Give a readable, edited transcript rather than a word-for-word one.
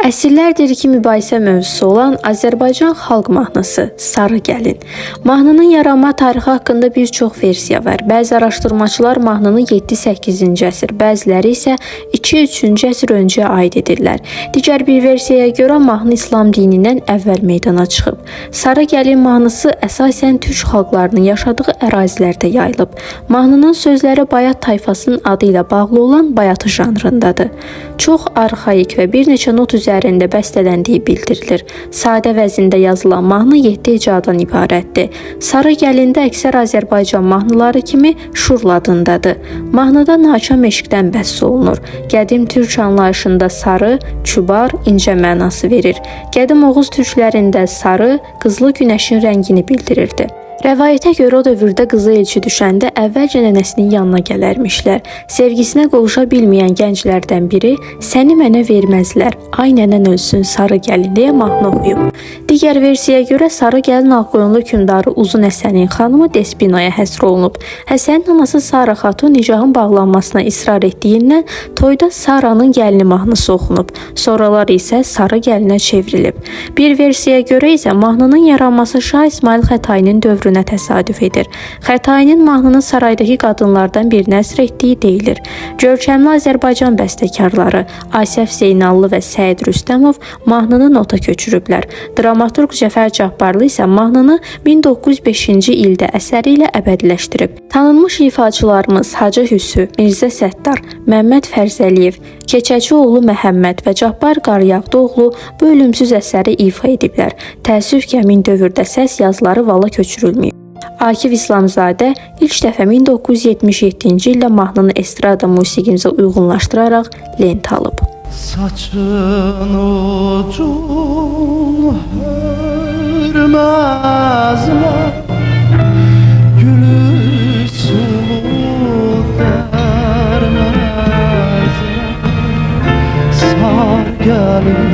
Əsrlərdir ki, mübahisə mövzusu olan Azərbaycan xalq mahnısı Sarı Gəlin. Mahnının yaranma tarixi haqqında bir çox versiya var. Bəzi araşdırmaçılar mahnını 7-8-ci əsr, bəziləri isə 2-3-cü əsr öncə aid edirlər. Digər bir versiyaya görə mahnı İslam dinindən əvvəl meydana çıxıb. Sarı Gəlin mahnısı əsasən türk xalqlarının yaşadığı ərazilərdə yayılıb. Mahnının sözləri Bayat tayfasının adı ilə bağlı olan bayatı janrındadır. Çox arxaik və bir neçə not üzərində bəstələndiyi bildirilir. Sadə vəzində yazılan mahnı 7 hecadan ibarətdir. Sarı Gəlində əksər Azərbaycan mahnıları kimi Şurl adındadır. Mahnıda naçam eşqdən bəhs olunur. Qədim türk anlayışında sarı, kübar, incə mənası verir. Qədim Oğuz türklərində sarı, qızılı günəşin rəngini bildirirdi. Rəvayətə görə o dövrdə qızı elçi düşəndə əvvəlcə nənəsinin yanına gələrmişlər. Sevgisinə qovuşa bilməyən gənclərdən biri "Səni mənə verməzlər, ay nənən ölsün sarı gəlin" deyə mahnı oxuyub. Digər versiyaya görə Sarı Gəlin Ağqoyunlu hökmdarı Uzun Həsənin xanımı Despinaya həsr olunub. Həsənin anası Sara xatun nicahın bağlanmasına israr etdiyindən toyda Saranın gəlini mahnısı oxunub. Sonralar isə Sarı Gəlinə çevrilib. Bir versiyaya görə isə mahnının yaranması Şah İsmail Xətainin dövrünə təsadüf edir. Xətainin mahnının saraydakı qadınlardan birinə əsr etdiyi deyilir. Görkəmli Azərbaycan bəstəkarları Asəf Zeynallı və Səid Rüstəmov mahnını nota köçürüblər. Dramaturq Cəfər Cabbarlı isə mahnını 1905-ci ildə əsəri ilə əbədiləşdirib. Tanınmış ifaçılarımız Hacı Hüsü, Mirzə Səttar, Məmməd Fərzəliyev, Keçəcioğlu Məhəmməd və Cabbar Qaryağdıoğlu bu ölümsüz əsəri ifa ediblər. Təəssüf ki, həmin dövrdə səs yazıları vala köçürülməyib. Akif İslamzadə ilk dəfə 1977-ci ildə mahnını estrada musiqimizə uyğunlaşdıraraq lent alıb. Saçın ucun hörməzlər, gülü sulu dərməzlər, sar gəlin